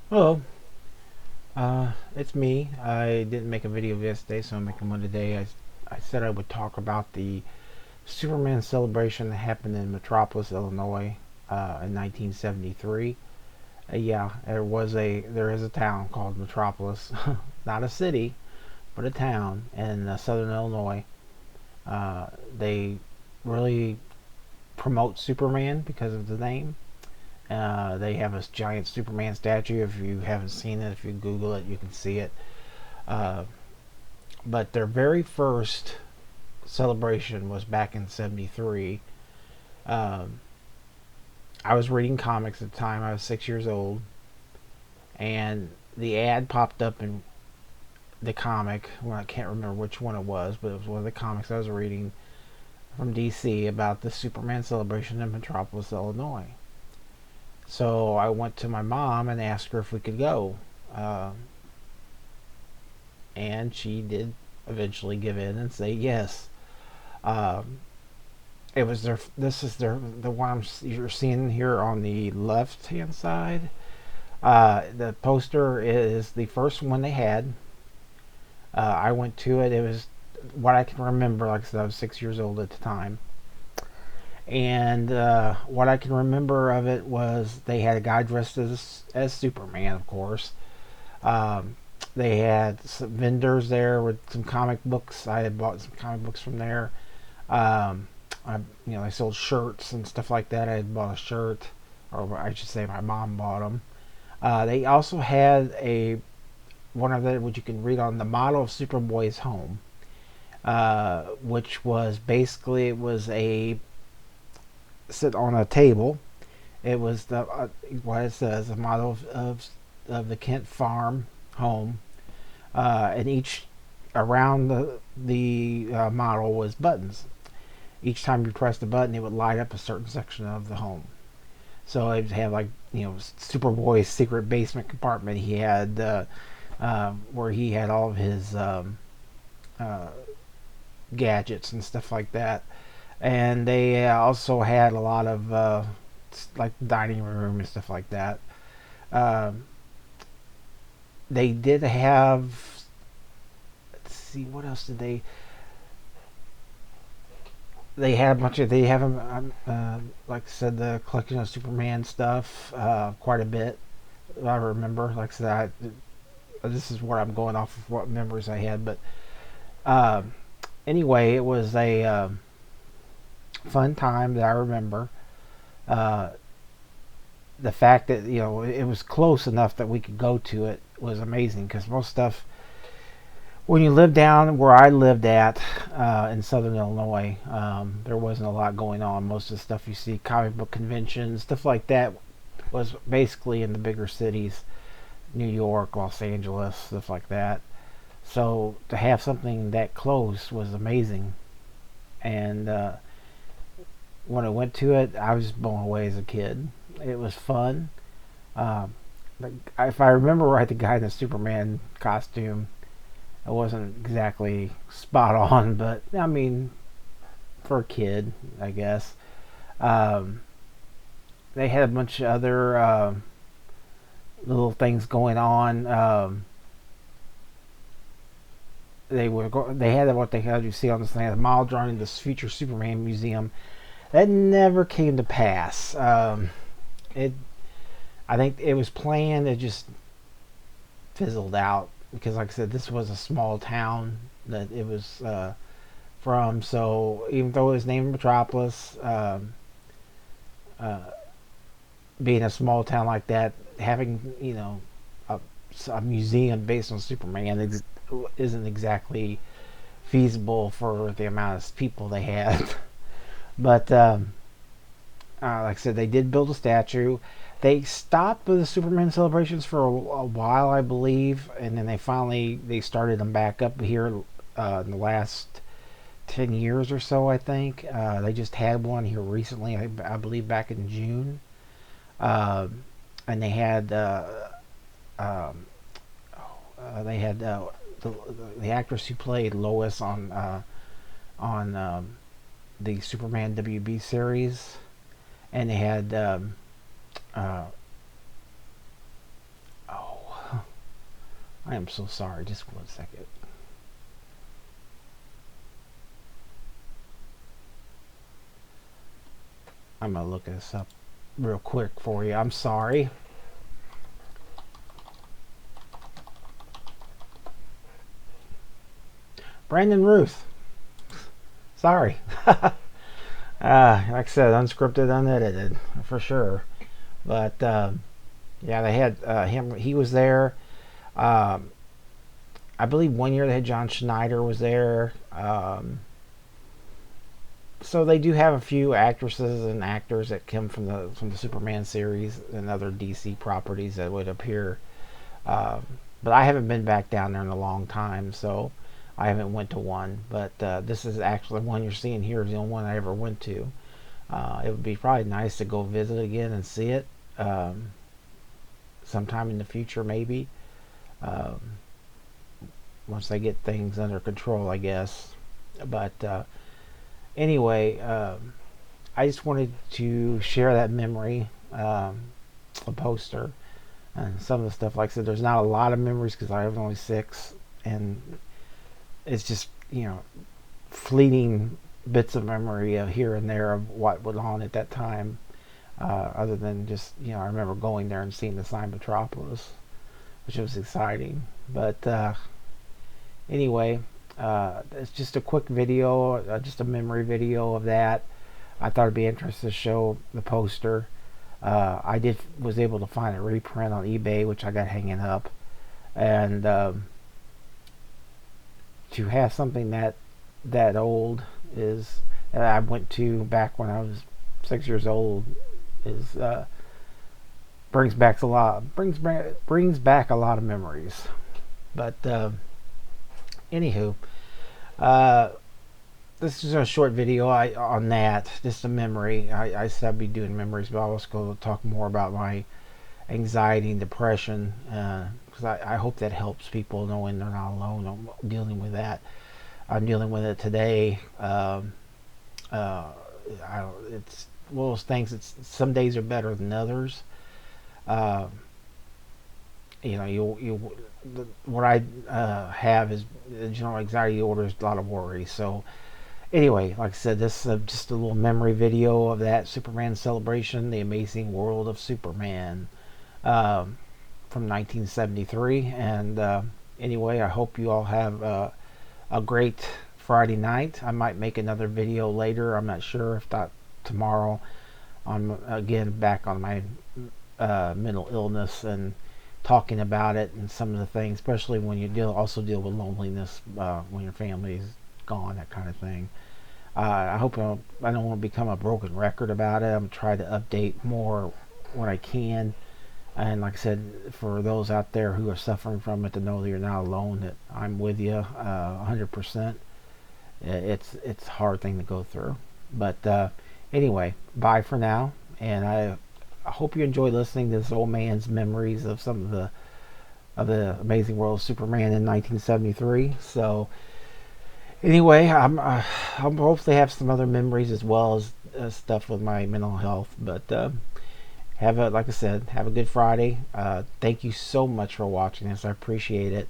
Hello, it's me. I didn't make a video yesterday, so I'm making one today. I said I would talk about the Superman celebration that happened in Metropolis, Illinois, in 1973. Yeah, there is a town called Metropolis, not a city, but a town in southern Illinois. They really promote Superman because of the name. They have a giant Superman statue. If you haven't seen it, if you Google it, you can see it. Uh, but their very first celebration was back in '73. Um, I was reading comics at the time. I was 6 years old, and the ad popped up in the comic. Well, I can't remember which one it was, but it was one of the comics I was reading from DC about the Superman celebration in Metropolis, Illinois. So I went to my mom and asked her if we could go, uh, and she did eventually give in and say yes. Um, it was their this is the one you're seeing here on the left hand side. The poster is the first one they had. I went to it. It was what I can remember. Like I said, I was 6 years old at the time, and what I can remember of it was they had a guy dressed as Superman, of course. Um, they had some vendors there with some comic books. I had bought some comic books from there. Um, they sold shirts and stuff like that. I had bought a shirt, or I should say, my mom bought them. They also had a one of the which you can read on the model of Superboy's home, which was basically it was a sit on a table. It was the what it says a model of the Kent farm home, and each around the model was buttons. Each time you pressed the button, it would light up a certain section of the home. So it would have like Superboy's secret basement compartment. He had where he had all of his uh, gadgets and stuff like that. And they also had a lot of like dining room and stuff like that. Um, they did have. Let's see, what else did they? They had a bunch of. They have like I said, the collection of Superman stuff, quite a bit. I remember, like I said, this is where I'm going off of what memories I had. But um, anyway, it was a fun time that I remember. Uh, the fact that it was close enough that we could go to it was amazing because most stuff when you live down where I lived at in southern Illinois, there wasn't a lot going on. Most of the stuff you see, comic book conventions, stuff like that, was basically in the bigger cities, New York, Los Angeles, stuff like that. So to have something that close was amazing. And when I went to it, I was blown away as a kid. It was fun. Um, if I remember right, the guy in the Superman costume, it wasn't exactly spot on, but I mean, for a kid, I guess. Um, they had a bunch of other little things going on. They had what they had you see on the thing, a mile drawing in this future Superman museum. That never came to pass. It I think it was planned. It just fizzled out because, like I said, this was a small town that it was from. So even though it was named Metropolis, uh, being a small town like that, having a, a museum based on Superman isn't exactly feasible for the amount of people they had. But like I said, they did build a statue. They stopped with the Superman celebrations for a while, I believe, and then they started them back up here in the last 10 years or so. I think they just had one here recently. I believe back in June, and they had um, they had the the actress who played Lois on the Superman WB series, and they had I am so sorry. Just 1 second. I'm gonna look this up real quick for you. I'm sorry. Brandon Ruth. Sorry. Like I said, unscripted, unedited, for sure. But yeah, they had him. He was there. Um, I believe 1 year they had John Schneider was there. So they do have a few actresses and actors that come from the Superman series and other DC properties that would appear. But I haven't been back down there in a long time, so I haven't went to one. But this is actually one you're seeing here is the only one I ever went to. It would be probably nice to go visit again and see it sometime in the future, maybe. Um, Once they get things under control, I guess. But anyway, I just wanted to share that memory, a poster, and some of the stuff. Like I said, there's not a lot of memories because I have only 6, and it's just fleeting bits of memory of here and there of what went on at that time. Other than just I remember going there and seeing the sign Metropolis, which was exciting. But anyway, it's just a quick video, just a memory video of that. I thought it'd be interesting to show the poster. I was able to find a reprint on eBay, which I got hanging up, and to have something that old is that I went to back when I was 6 years old is brings back a lot of memories. But anywho, uh, this is a short video on that, just a memory. I said I'd be doing memories, but I was going to talk more about my anxiety and depression because I hope that helps people knowing they're not alone. I'm dealing with that. I'm dealing with it today. It's one of those things. Some days are better than others. Uh, what I have is general anxiety disorder is a lot of worry. So anyway, like I said, this is just a little memory video of that Superman celebration, The Amazing World of Superman, from 1973. And anyway, I hope you all have a great Friday night. I might make another video later. I'm not sure, if not tomorrow. I'm again back on my mental illness and talking about it and some of the things, especially when you also deal with loneliness when your family is gone, that kind of thing. I hope I don't want to become a broken record about it. I'm trying to update more when I can. And like I said, for those out there who are suffering from it, to know that you're not alone, that I'm with you 100%. It's a hard thing to go through. But anyway, bye for now. And I hope you enjoy listening to this old man's memories of some of the Amazing World of Superman in 1973. So anyway, I'm hopefully have some other memories as well as stuff with my mental health. But like I said, have a good Friday. Thank you so much for watching this. I appreciate it.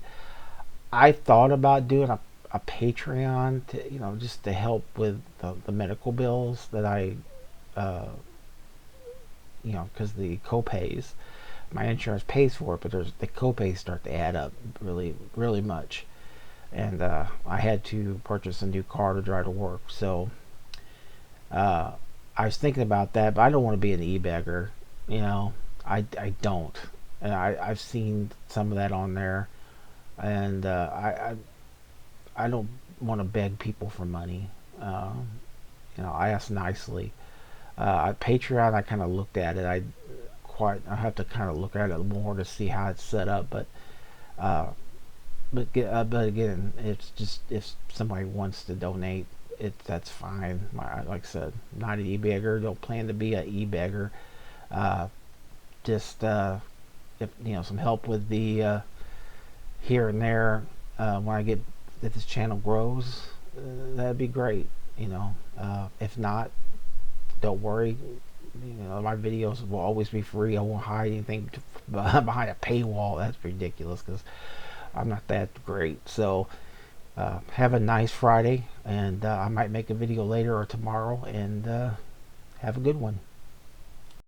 I thought about doing a Patreon to just to help with the medical bills that I because the copays, my insurance pays for it, but the copays start to add up really, really much. And I had to purchase a new car to drive to work. So I was thinking about that, but I don't want to be an e-beggar. I don't. And I've seen some of that on there. And I don't want to beg people for money. I ask nicely. Patreon, I kind of looked at it. I have to kind of look at it more to see how it's set up. But again, it's just if somebody wants to donate, that's fine. Like I said, not an e-beggar. Don't plan to be an e-beggar. Just if some help with the here and there if this channel grows, that'd be great. If not, don't worry. My videos will always be free. I won't hide anything behind a paywall. That's ridiculous because I'm not that great. So have a nice Friday, and I might make a video later or tomorrow, and have a good one.